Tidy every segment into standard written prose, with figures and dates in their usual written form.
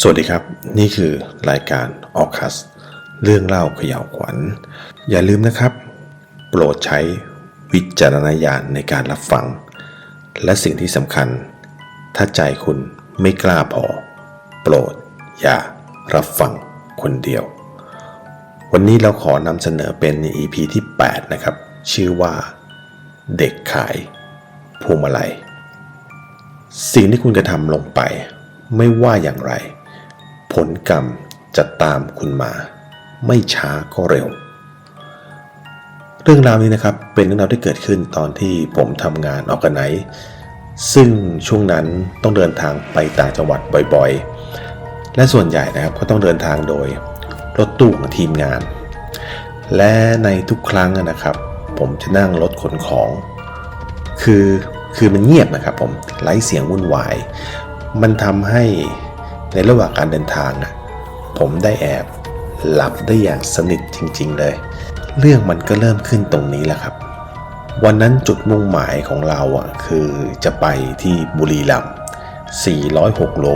สวัสดีครับนี่คือรายการออคัสเรื่องเล่าเขย่าวขวัญอย่าลืมนะครับโปรดใช้วิจารณญาณในการรับฟังและสิ่งที่สำคัญถ้าใจคุณไม่กล้าพอโปรดอย่ารับฟังคนเดียววันนี้เราขอนำเสนอเป็น EP ที่ 8 นะครับชื่อว่าเด็กขายพวงมาลัยสิ่งที่คุณกระทำลงไปไม่ว่าอย่างไรผลกรรมจะตามคุณมาไม่ช้าก็เร็วเรื่องราวนี้นะครับเป็นเรื่องราวที่เกิดขึ้นตอนที่ผมทำงานออร์แกไนซ์ซึ่งช่วงนั้นต้องเดินทางไปต่างจังหวัดบ่อยๆและส่วนใหญ่นะครับก็ต้องเดินทางโดยรถตู้ของทีมงานและในทุกครั้งนะครับผมจะนั่งรถขนของคือมันเงียบนะครับผมไร้เสียงวุ่นวายมันทำให้ในระหว่างการเดินทางผมได้แอบหลับได้อย่างสนิทจริงๆเลยเรื่องมันก็เริ่มขึ้นตรงนี้แหละครับวันนั้นจุดมุ่งหมายของเราคือจะไปที่บุรีรัมย์406 โล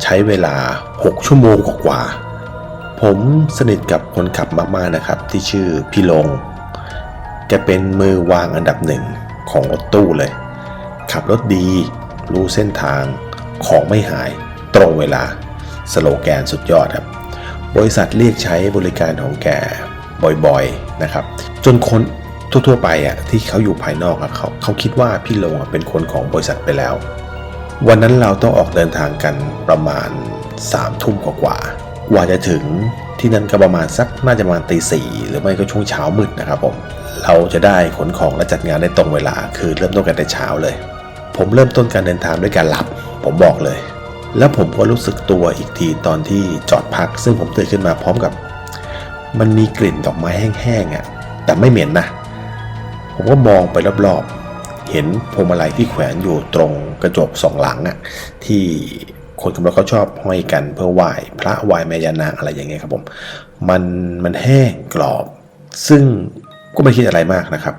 ใช้เวลา6 ชั่วโมงกว่าผมสนิทกับคนขับมากๆนะครับที่ชื่อพี่ลงแกเป็นมือวางอันดับหนึ่งของรถตู้เลยขับรถดีรู้เส้นทางของไม่หายตรงเวลาสโลแกนสุดยอดครับบริษัทเรียกใช้บริการของแกบ่อยๆนะครับจนคนทั่วๆไปที่เขาอยู่ภายนอกเขาคิดว่าพี่ลงเป็นคนของบริษัทไปแล้ววันนั้นเราต้องออกเดินทางกันประมาณ3 ทุ่มกว่าจะถึงที่นั่นก็ประมาณน่าจะประมาณตี 4หรือไม่ก็ช่วงเช้ามืดนะครับผมเราจะได้ขนของและจัดงานได้ตรงเวลาคือเริ่มต้นกันแต่เช้าเลยผมเริ่มต้นการเดินทางด้วยการหลับผมบอกเลยแล้วผมก็รู้สึกตัวอีกทีตอนที่จอดพักซึ่งผมตื่นขึ้นมาพร้อมกับมันมีกลิ่นดอกไม้แห้งๆแต่ไม่เหม็นนะผมก็มองไปรอบๆเห็นพวงมาลัยที่แขวนอยู่ตรงกระจก2 หลังที่คนขับรถเขาชอบห้อยกันเพื่อไหว้พระไหว้แม่ย่านางอะไรอย่างเงี้ยครับผมมันแห้งกรอบซึ่งก็ไม่คิดอะไรมากนะครับ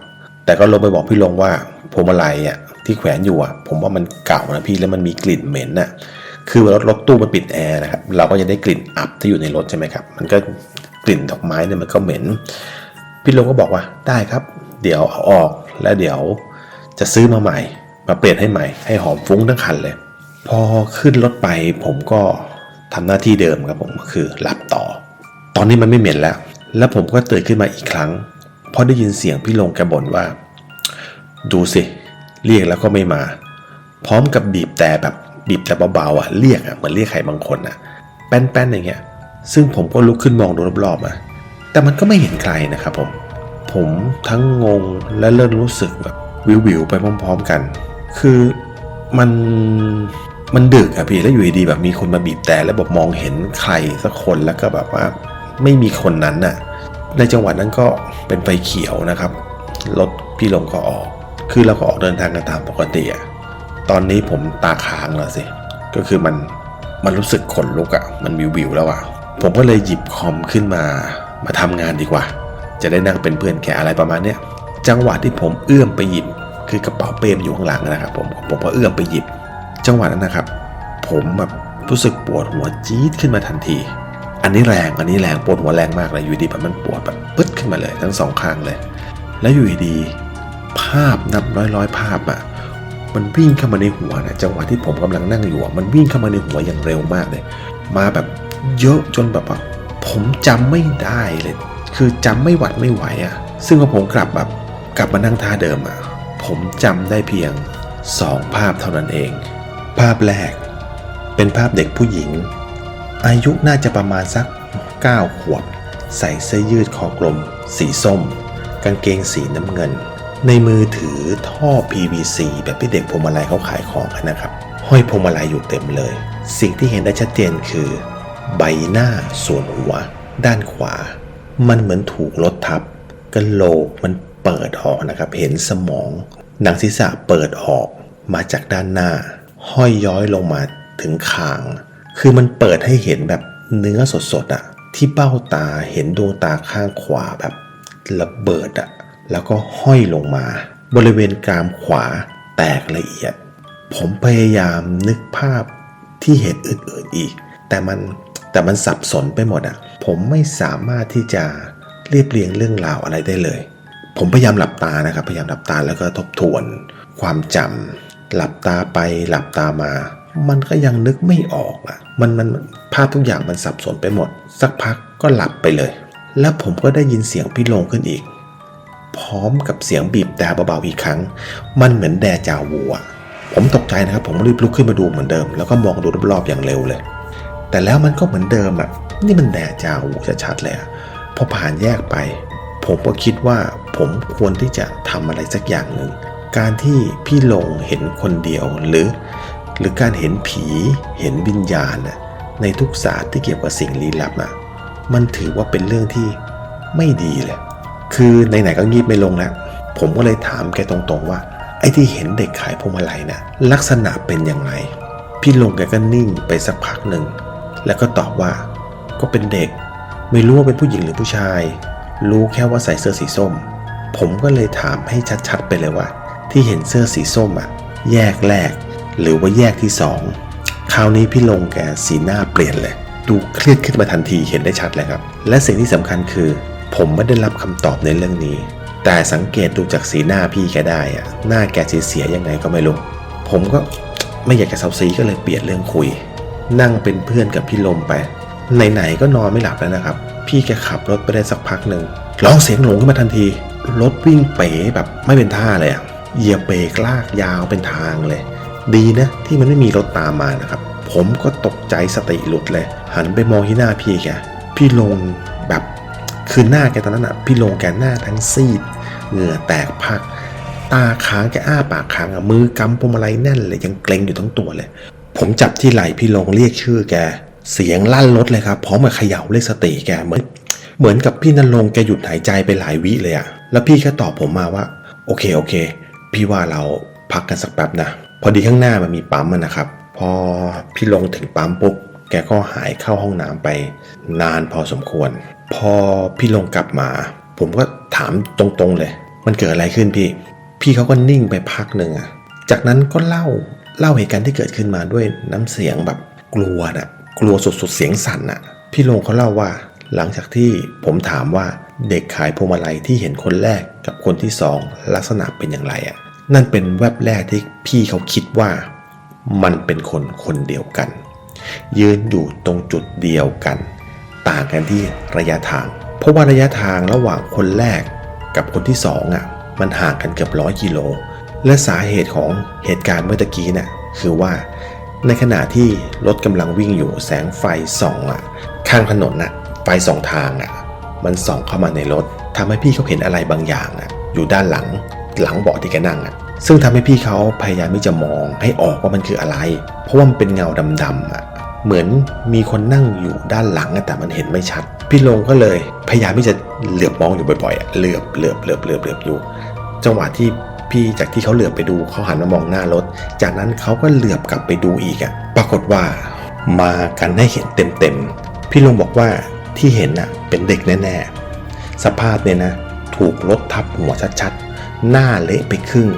แต่ก็ลงไปบอกพี่ลงว่าพวงมาลัยที่แขวนอยู่ผมว่ามันเก่านะพี่แล้วมันมีกลิ่นเหม็นคือรถตู้มันปิดแอร์นะครับเราก็จะได้กลิ่นอับที่อยู่ในรถใช่ไหมครับมันก็กลิ่นดอกไม้เนี่ยมันก็เหม็นพี่ลงก็บอกว่าได้ครับเดี๋ยวเอาออกแล้วเดี๋ยวจะซื้อมาใหม่มาเปลี่ยนให้ใหม่ให้หอมฟุ้งทั้งคันเลยพอขึ้นรถไปผมก็ทำหน้าที่เดิมครับผมก็คือหลับต่อตอนนี้มันไม่เหม็นแล้วผมก็ตื่นขึ้นมาอีกครั้งพอได้ยินเสียงพี่ลงแกบ่นว่าดูสิเรียกแล้วก็ไม่มาพร้อมกับบีบแต่เบาๆเรียกเหมือนเรียกใครบางคนแป้นๆอย่างเงี้ยซึ่งผมก็ลุกขึ้นมองดูรอบๆแต่มันก็ไม่เห็นใครนะครับผมทั้งงงและเริ่มรู้สึกแบบวิวๆไปพร้อมๆกันคือมันดึกพี่แล้วอยู่ดีแบบมีคนมาบีบแต่แล้วบอกมองเห็นใครสักคนแล้วก็แบบว่าไม่มีคนนั้นในจังหวะนั้นก็เป็นไฟเขียวนะครับรถพี่ลงก็ออกคือเราก็ออกเดินทางกันตามปกติตอนนี้ผมตาค้างแล้วสิก็คือมันรู้สึกขนลุกมันวิวแล้วผมก็เลยหยิบคอมขึ้นมาทำงานดีกว่าจะได้นั่งเป็นเพื่อนแกอะไรประมาณเนี้ยจังหวะที่ผมเอื้อมไปหยิบคือกระเป๋าเป้อยู่ข้างหลังนะครับผมก็เอื้อมไปหยิบจังหวะนั้นนะครับผมแบบรู้สึกปวดหัวจี๊ดขึ้นมาทันทีอันนี้แรงปวดหัวแรงมากเลยอยู่ดีแบบมันปวดแบบปึ๊ดขึ้นมาเลยทั้ง2 ข้างเลยแล้วอยู่ดีภาพนับร้อยภาพมันวิ่งเข้ามาในหัวจังหวะที่ผมกำลังนั่งอยู่มันวิ่งเข้ามาในหัวอย่างเร็วมากเลยมาแบบเยอะจนแบบผมจำไม่ได้เลยคือจำไม่หวัดไม่ไหวซึ่งพอผมกลับมานั่งท่าเดิมผมจำได้เพียง2 ภาพเท่านั้นเองภาพแรกเป็นภาพเด็กผู้หญิงอายุน่าจะประมาณสัก9 ขวบใส่เสื้อยืดคอกลมสีส้มกางเกงสีน้ำเงินในมือถือท่อ PVC แบบที่เด็กพวงมาลัยเขาขายของนะครับห้อยพวงมาลัยอยู่เต็มเลยสิ่งที่เห็นได้ชัดเจนคือใบหน้าส่วนหัวด้านขวามันเหมือนถูกรถทับกะโหลกมันเปิดออกนะครับเห็นสมองหนังศีรษะเปิดออกมาจากด้านหน้าห้อยย้อยลงมาถึงคางคือมันเปิดให้เห็นแบบเนื้อสดที่เบ้าตาเห็นดวงตาข้างขวาแบบระเบิดแล้วก็ห้อยลงมาบริเวณกรามขวาแตกละเอียดผมพยายามนึกภาพที่เห็นอื่นๆอีกแ แต่มันสับสนไปหมดอ่ะผมไม่สามารถที่จะเรียบเรียงเรื่องราวอะไรได้เลยผมพยายามหลับตานะครับพยายามหลับตาแล้วก็ทบทวนความจำหลับตาไปหลับตามามันก็ยังนึกไม่ออกอ่ะมันภาพทุกอย่างมันสับสนไปหมดสักพักก็หลับไปเลยแล้วผมก็ได้ยินเสียงพี่ลงขึ้นอีกพร้อมกับเสียงบีบแต่เบาๆอีกครั้งมันเหมือนแดจาวูอ่ะผมตกใจนะครับผมรีบลุกขึ้นมาดูเหมือนเดิมแล้วก็มองดูรอบๆอย่างเร็วเลยแต่แล้วมันก็เหมือนเดิมอ่ะนี่มันแดจาวูชัดๆเลยพอผ่านแยกไปผมก็คิดว่าผมควรที่จะทำอะไรสักอย่างหนึ่งการที่พี่ลงเห็นคนเดียวหรือการเห็นผีเห็นวิญญาณในทุกศาสตร์ที่เกี่ยวกับสิ่งลี้ลับมันถือว่าเป็นเรื่องที่ไม่ดีเลยคือไหนๆก็งีบไม่ลงแล้วผมก็เลยถามแกตรงๆว่าไอ้ที่เห็นเด็กขายพวงมาลัยลักษณะเป็นยังไงพี่ลงแกก็นิ่งไปสักพักหนึ่งแล้วก็ตอบว่าก็เป็นเด็กไม่รู้ว่าเป็นผู้หญิงหรือผู้ชายรู้แค่ว่าใส่เสื้อสีส้มผมก็เลยถามให้ชัดๆไปเลยว่าที่เห็นเสื้อสีส้มแยกแรกหรือว่าแยกที่2คราวนี้พี่ลงแกสีหน้าเปลี่ยนเลยดูเครียดขึ้นมาทันทีเห็นได้ชัดเลยครับและสิ่งที่สำคัญคือผมไม่ได้รับคำตอบในเรื่องนี้แต่สังเกตดูจากสีหน้าพี่แกได้หน้าแกเสียยังไงก็ไม่รู้ผมก็ไม่อยากจะเซาซีก็เลยเปลี่ยนเรื่องคุยนั่งเป็นเพื่อนกับพี่ลมไปไหนๆก็นอนไม่หลับแล้วนะครับพี่แกขับรถไปได้สักพักหนึ่งร้องเสียงหลงขึ้นมาทันทีรถวิ่งเป๋แบบไม่เป็นท่าเลยเหยียบเบรกลากยาวเป็นทางเลยดีนะที่มันไม่มีรถตามมานะครับผมก็ตกใจสติหลุดเลยหันไปมองที่หน้าพี่แกพี่ลงแบบคือหน้าแกตอนนั้นพี่ลงแกหน้าทั้งซีดเหงื่อแตกพักตาค้างแกอ้าปากค้างมือกำพวงมาลัยแน่นเลยยังเกร็งอยู่ทั้งตัวเลยผมจับที่ไหล่พี่ลงเรียกชื่อแกเสียงลั่นรถเลยครับพร้อมกับเขย่าเรียกสติแกเหมือนกับพี่นรงค์แกหยุดหายใจไปหลายวิเลยแล้วพี่ก็ตอบผมมาว่าโอเคพี่ว่าเราพักกันสักแป๊บนะพอดีข้างหน้ามันมีปั๊มนะครับพอพี่ลงถึงปั๊มปุ๊บแกก็หายเข้าห้องน้ำไปนานพอสมควรพอพี่ลงกลับมาผมก็ถามตรงๆเลยมันเกิดอะไรขึ้นพี่เขาก็นิ่งไปพักหนึ่งจากนั้นก็เล่าเหตุการณ์ที่เกิดขึ้นมาด้วยน้ำเสียงแบบกลัวสุดๆเสียงสั่นพี่ลงเขาเล่าว่าหลังจากที่ผมถามว่าเด็กขายพวงมาลัยที่เห็นคนแรกกับคนที่2ลักษณะเป็นอย่างไรนั่นเป็นแวบแรกที่พี่เขาคิดว่ามันเป็นคนเดียวกันยืนอยู่ตรงจุดเดียวกันต่างกันที่ระยะทางเพราะว่าระยะทางระหว่างคนแรกกับคนที่2มันห่างกันเกือบ100 กิโลและสาเหตุของเหตุการณ์เมื่อกี้คือว่าในขณะที่รถกำลังวิ่งอยู่แสงไฟส่องข้างถนนไฟ2ทางมันส่องเข้ามาในรถทำให้พี่เขาเห็นอะไรบางอย่างอยู่ด้านหลังเบาะที่แกนั่งซึ่งทำให้พี่เขาพยายามที่จะมองให้ออกว่ามันคืออะไรเพราะว่ามันเป็นเงาดำๆเหมือนมีคนนั่งอยู่ด้านหลังแต่มันเห็นไม่ชัดพี่ลงก็เลยพยายามที่จะเหลือบมองอยู่บ่อยๆเหลือบอยู่จังหวะที่พี่จากที่เขาเหลือบไปดูเขาหันมามองหน้ารถจากนั้นเขาก็เหลือบกลับไปดูอีกปรากฏว่ามากันให้เห็นเต็มพี่ลงบอกว่าที่เห็นเป็นเด็กแน่ๆสภาพเนี่ยนะถูกรถทับหัวชัดๆหน้าเละไปครึ่ง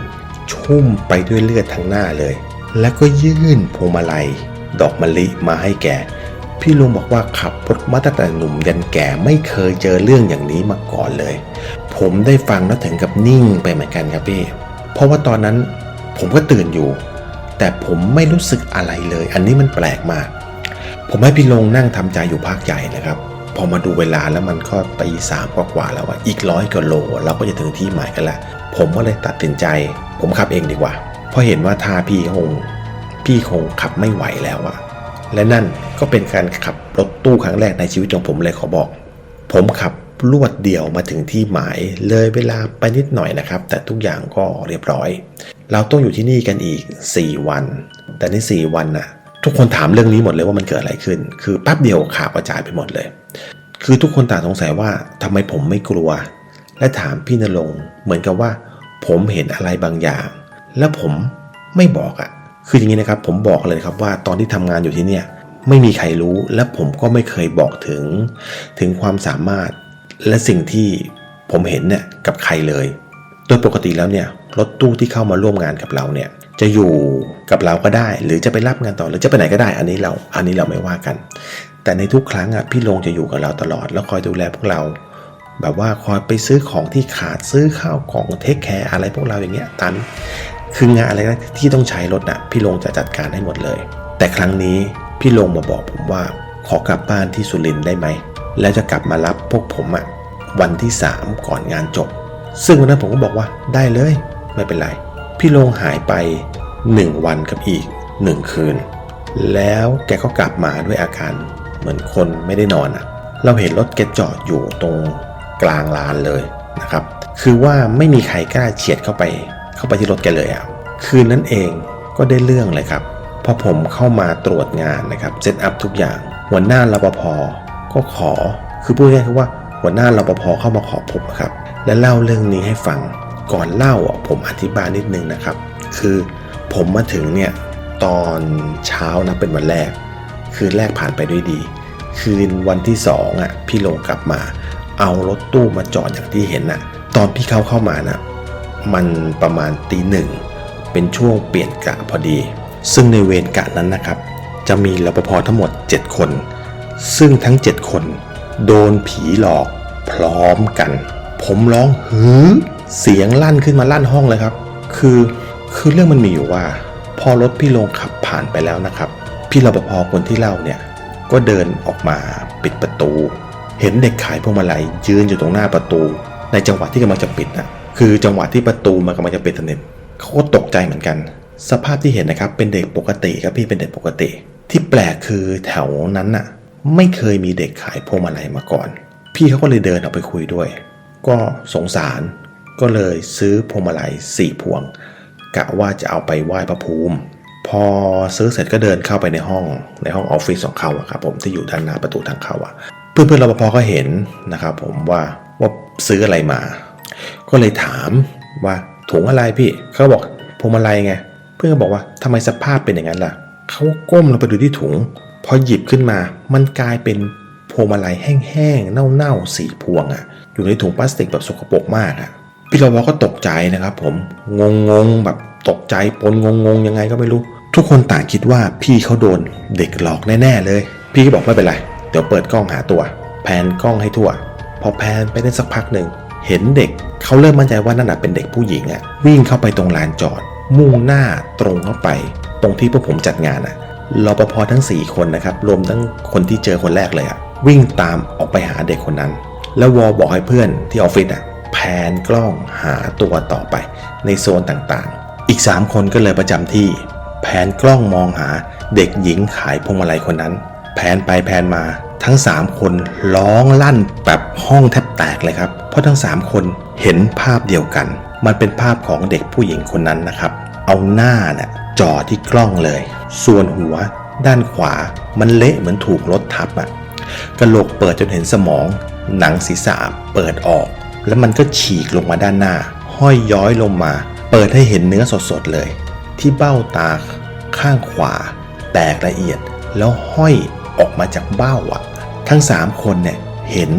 ชุ่มไปด้วยเลือดทั้งหน้าเลยแล้วก็ยื่นพวงมาลัยดอกมะลิมาให้แกพี่ลุงบอกว่าขับรถมาตั้งแต่หนุ่มยันแก่ไม่เคยเจอเรื่องอย่างนี้มาก่อนเลยผมได้ฟังแล้วถึงกับนิ่งไปเหมือนกันครับพี่เพราะว่าตอนนั้นผมก็ตื่นอยู่แต่ผมไม่รู้สึกอะไรเลยอันนี้มันแปลกมากผมให้พี่ลงนั่งทำใจอยู่พักใหญ่นะครับพอมาดูเวลาแล้วมันก็ตี3 กว่าแล้วอีก100 กว่าโลเราก็จะถึงที่หมายกันแล้วผมก็เลยตัดสินใจผมขับเองดีกว่าเพราะเห็นว่าท่าพี่คงขับไม่ไหวแล้วและนั่นก็เป็นการขับรถตู้ครั้งแรกในชีวิตของผมเลยขอบอกผมขับรวดเดียวมาถึงที่หมายเลยเวลาไปนิดหน่อยนะครับแต่ทุกอย่างก็เรียบร้อยเราต้องอยู่ที่นี่กันอีก4 วันแต่ใน4 วันทุกคนถามเรื่องนี้หมดเลยว่ามันเกิดอะไรขึ้นคือแป๊บเดียวข่าวกระจายไปหมดเลยคือทุกคนต่างสงสัยว่าทำไมผมไม่กลัวและถามพี่ณรงค์เหมือนกับว่าผมเห็นอะไรบางอย่างแล้วผมไม่บอกคืออย่างนี้นะครับผมบอกเลยครับว่าตอนที่ทำงานอยู่ที่เนี่ยไม่มีใครรู้และผมก็ไม่เคยบอกถึงความสามารถและสิ่งที่ผมเห็นกับใครเลยโดยปกติแล้วรถตู้ที่เข้ามาร่วมงานกับเรา จะอยู่กับเราก็ได้หรือจะไปรับงานต่อหรือจะไปไหนก็ได้อันนี้เราไม่ว่ากันแต่ในทุกครั้งพี่ลงจะอยู่กับเราตลอดแล้วคอยดูแลพวกเราแบบว่าคอยไปซื้อของที่ขาดซื้อข้าวของเทคแคร์อะไรพวกเราอย่างเงี้ยตามคืองานอะไรนะที่ต้องใช้รถพี่ลงจะจัดการให้หมดเลยแต่ครั้งนี้พี่ลงมาบอกผมว่าขอกลับบ้านที่สุรินทร์ได้ไหมแล้วจะกลับมารับพวกผมวันที่3ก่อนงานจบซึ่งวันนั้นผมก็บอกว่าได้เลยไม่เป็นไรพี่ลงหายไป1วันกับอีก1คืนแล้วแกก็กลับมาด้วยอาการเหมือนคนไม่ได้นอนเราเห็นรถแกจอดอยู่ตรงกลางลานเลยนะครับคือว่าไม่มีใครกล้าเฉียดเข้าไปที่รถแกเลยคืนนั้นเองก็ได้เรื่องเลยครับพอผมเข้ามาตรวจงานนะครับเซตอัพทุกอย่างหัวหน้ารปภก็ขอคือพูดง่ายๆคือว่าหัวหน้ารปภเข้ามาขอผมครับและเล่าเรื่องนี้ให้ฟังก่อนเล่าผมอธิบายนิดนึงนะครับคือผมมาถึงเนี่ยตอนเช้านะเป็นวันแรกคืนแรกผ่านไปด้วยดีคืนวันที่2พี่ลงกลับมาเอารถตู้มาจอดอย่างที่เห็นตอนพี่เข้ามามันประมาณ1:00เป็นช่วงเปลี่ยนกะพอดีซึ่งในเวรกะนั้นนะครับจะมีรปภทั้งหมด7คนซึ่งทั้ง7คนโดนผีหลอกพร้อมกันผมร้องฮือเสียงลั่นขึ้นมาลั่นห้องเลยครับคือเรื่องมันมีอยู่ว่าพอรถพี่ลงขับผ่านไปแล้วนะครับพี่รปภคนที่เล่าเนี่ยก็เดินออกมาปิดประตูเห็นเด็กขายพวงมาลัยยืนอยู่ตรงหน้าประตูในจังหวะที่กำลังจะปิดคือจังหวะที่ประตูมันกำลังจะปิดสนิทเขาก็ตกใจเหมือนกันสภาพที่เห็นนะครับเป็นเด็กปกติครับพี่เป็นเด็กปกติที่แปลกคือแถวนั้นไม่เคยมีเด็กขายพวงมาลัยมาก่อนพี่เขาก็เลยเดินออกไปคุยด้วยก็สงสารก็เลยซื้อพวงมาลัย4 พวงกะว่าจะเอาไปไหว้พระภูมิพอซื้อเสร็จก็เดินเข้าไปในห้องออฟฟิศของเขาครับผมที่อยู่ด้านหน้าประตูทางเข้าเพื่อนรปภก็เห็นนะครับผมว่าซื้ออะไรมาก็เลยถามว่าถุงอะไรพี่เขาบอกพวงมาลัยไงเพื่อนก็บอกว่าทำไมสภาพเป็นอย่างนั้นล่ะเขาก้มลงไปดูที่ถุงพอหยิบขึ้นมามันกลายเป็นพวงมาลัยแห้งๆเน่าๆ4 พวงอยู่ในถุงพลาสติกแบบสกปรกมากพี่รปภก็ตกใจนะครับผมงงแบบตกใจปนงงยังไงก็ไม่รู้ทุกคนต่างคิดว่าพี่เขาโดนเด็กหลอกแน่ๆเลยพี่ก็บอกไม่เป็นไรเดี๋ยวเปิดกล้องหาตัวแพนกล้องให้ทั่วพอแพนไปได้สักพักหนึ่งเห็นเด็กเขาเริ่มมั่นใจว่านั่นเป็นเด็กผู้หญิงวิ่งเข้าไปตรงลานจอดมุ่งหน้าตรงเข้าไปตรงที่พวกผมจัดงานรปภทั้ง4 คนนะครับรวมทั้งคนที่เจอคนแรกเลยวิ่งตามออกไปหาเด็กคนนั้นแล้วบอกให้เพื่อนที่ออฟฟิศแพนกล้องหาตัวต่อไปในโซนต่างๆอีก3 คนก็เลยประจำที่แพนกล้องมองหาเด็กหญิงขายพวงมาลัยคนนั้นแพนไปแพนมาทั้ง3 คนร้องลั่นแบบห้องแทบแตกเลยครับเพราะทั้ง3 คนเห็นภาพเดียวกันมันเป็นภาพของเด็กผู้หญิงคนนั้นนะครับเอาหน้าจ่อที่กล้องเลยส่วนหัวด้านขวามันเละเหมือนถูกรถทับกระโหลกเปิดจนเห็นสมองหนังศีรษะเปิดออกแล้วมันก็ฉีกลงมาด้านหน้าห้อยย้อยลงมาเปิดให้เห็นเนื้อสดๆเลยที่เบ้าตาข้างขวาแตกละเอียดแล้วห้อยออกมาจากเบ้าทั้ง3 คนเนี่ยเห็น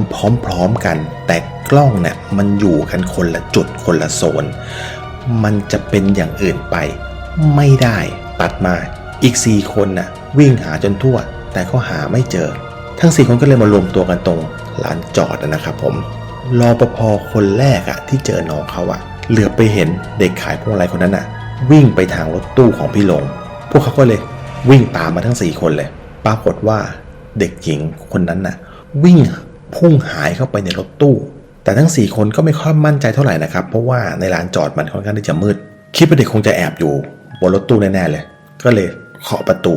พร้อมๆกันแต่กล้องเนี่ยมันอยู่กันคนละจุดคนละโซนมันจะเป็นอย่างอื่นไปไม่ได้ตัดมาอีก4 คนวิ่งหาจนทั่วแต่ก็หาไม่เจอทั้ง4 คนก็เลยมารวมตัวกันตรงลานจอดนะครับผมรปภคนแรกที่เจอน้องเขาเหลือบไปเห็นเด็กขายพวงมาลัยคนนั้นวิ่งไปทางรถตู้ของพี่ลงพวกเขาก็เลยวิ่งตามมาทั้ง4 คนเลยปรากฏว่าเด็กหญิงคนนั้นวิ่งพุ่งหายเข้าไปในรถตู้แต่ทั้ง4 คนก็ไม่ค่อยมั่นใจเท่าไหร่นะครับเพราะว่าในลานจอดมันค่อนข้างที่จะมืดคิดว่าเด็กคงจะแอบอยู่บนรถตู้แน่ๆเลยก็เลยเคาะประตู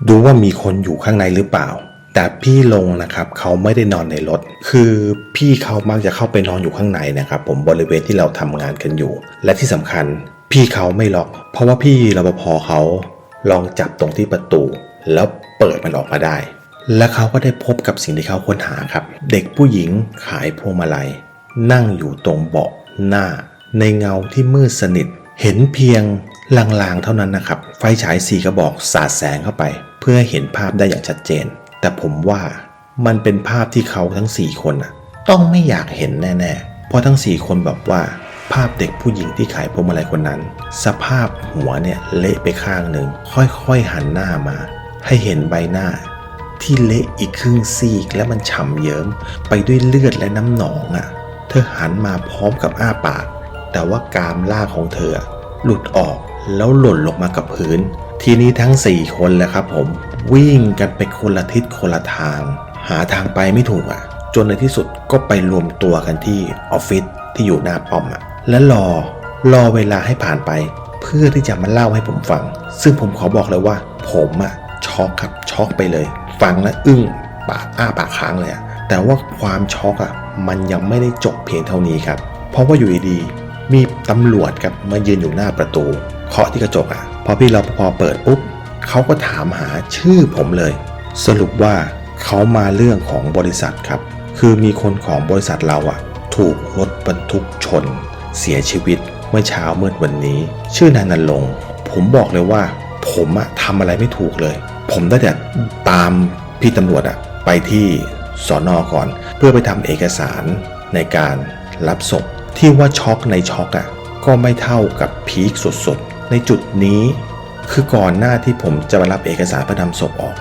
ดูว่ามีคนอยู่ข้างในหรือเปล่าแต่พี่ลงนะครับเขาไม่ได้นอนในรถคือพี่เขามักจะเข้าไปนอนอยู่ข้างในนะครับผมบริเวณที่เราทำงานกันอยู่และที่สำคัญพี่เขาไม่ล็อกเพราะว่าพี่รปภเขาลองจับตรงที่ประตูแล้วเปิดมันออกมาได้และเขาก็ได้พบกับสิ่งที่เขาค้นหาครับเด็กผู้หญิงขายพวงมาลัยนั่งอยู่ตรงเบาะหน้าในเงาที่มืดสนิทเห็นเพียงลางๆเท่านั้นนะครับไฟฉาย4 กระบอกสาดแสงเข้าไปเพื่อให้เห็นภาพได้อย่างชัดเจนแต่ผมว่ามันเป็นภาพที่เขาทั้ง4 คนต้องไม่อยากเห็นแน่ๆเพราะทั้ง4 คนแบบว่า ภาพเด็กผู้หญิงที่ขายพวงมาลัยคนนั้นสภาพหัวเนี่ยเละไปข้างหนึ่งค่อยๆหันหน้ามาให้เห็นใบหน้าที่เละอีกครึ่งซีกและมันฉ่ำเยิ้มไปด้วยเลือดและน้ำหนองเธอหันมาพร้อมกับอ้าปากแต่ว่ากรามล่างของเธอหลุดออกแล้วหล่นลงมากับพื้นทีนี้ทั้ง4คนแหละครับผมวิ่งกันไปคนละทิศคนละทางหาทางไปไม่ถูกจนในที่สุดก็ไปรวมตัวกันที่ออฟฟิศที่อยู่หน้าป้อมและรอเวลาให้ผ่านไปเพื่อที่จะมาเล่าให้ผมฟังซึ่งผมขอบอกเลยว่าผมช็อกครับช็อกไปเลยฟังและอึ้งปากอ้าปากค้างเลยแต่ว่าความช็อกมันยังไม่ได้จบเพียงเท่านี้ครับเพราะว่าอยู่ดีๆมีตำรวจครับมายืนอยู่หน้าประตูเคาะที่กระจกพอพี่รปภเปิดปุ๊บเขาก็ถามหาชื่อผมเลยสรุปว่าเขามาเรื่องของบริษัทครับคือมีคนของบริษัทเราถูกรถบรรทุกชนเสียชีวิตเมื่อเช้ามืดวันนี้ชื่อนายณรงค์ผมบอกเลยว่าผมทำอะไรไม่ถูกเลยผมได้แต่ตามพี่ตำรวจไปที่สน.ก่อนเพื่อไปทำเอกสารในการรับศพที่ว่าช็อกในช็อกก็ไม่เท่ากับพีคสุดๆในจุดนี้คือก่อนหน้าที่ผมจะมารับเอกสารเพื่อนำศพออก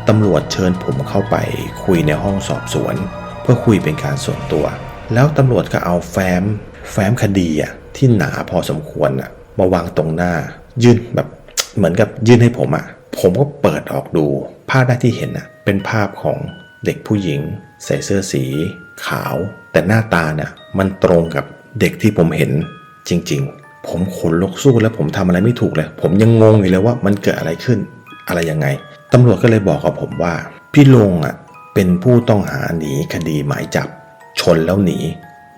ตำรวจเชิญผมเข้าไปคุยในห้องสอบสวนเพื่อคุยเป็นการส่วนตัวแล้วตำรวจก็เอาแฟ้มคดีที่หนาพอสมควรมาวางตรงหน้ายื่นแบบเหมือนกับยื่นให้ผมผมก็เปิดออกดูภาพแรกที่เห็นเป็นภาพของเด็กผู้หญิงใส่เสื้อสีขาวแต่หน้าตามันตรงกับเด็กที่ผมเห็นจริงๆผมขนลุกสู้แล้วผมทำอะไรไม่ถูกเลยผมยังงงอยู่เลยว่ามันเกิดอะไรขึ้นอะไรยังไงตำรวจก็เลยบอกกับผมว่าพี่ลงเป็นผู้ต้องหาหนีคดีหมายจับชนแล้วหนี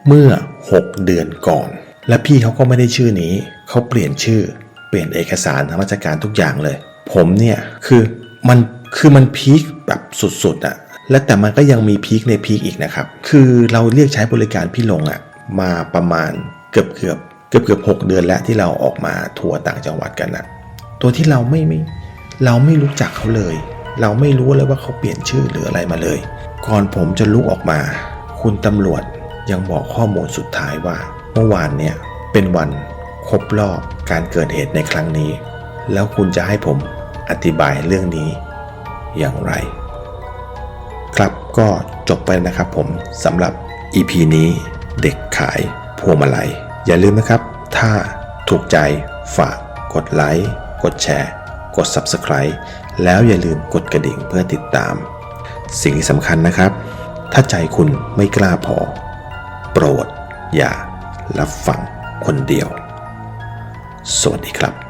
เมื่อ6 เดือนก่อนและพี่เขาก็ไม่ได้ชื่อนี้เขาเปลี่ยนชื่อเปลี่ยนเอกสารทางราชการทุกอย่างเลยผมเนี่ยคือมันพีคแบบสุดๆและแต่มันก็ยังมีพีคในพีคอีกนะครับคือเราเรียกใช้บริการพี่ลงมาประมาณเกือบ6 เดือนแล้วที่เราออกมาทัวร์ต่างจังหวัดกันตัวที่เราไม่รู้จักเขาเลยเราไม่รู้เลยว่าเขาเปลี่ยนชื่อหรืออะไรมาเลยก่อนผมจะลุกออกมาคุณตำรวจยังบอกข้อมูลสุดท้ายว่าเมื่อวานเนี่ยเป็นวันครบรอบการเกิดเหตุในครั้งนี้แล้วคุณจะให้ผมอธิบายเรื่องนี้อย่างไรครับก็จบไปนะครับผมสำหรับ EP นี้เด็กขายพวงมาลัยอย่าลืมนะครับถ้าถูกใจฝากกดไลค์กดแชร์กด Subscribe แล้วอย่าลืมกดกระดิ่งเพื่อติดตามสิ่งที่สำคัญนะครับถ้าใจคุณไม่กล้าพอโปรดอย่ารับฟังคนเดียวสวัสดีครับ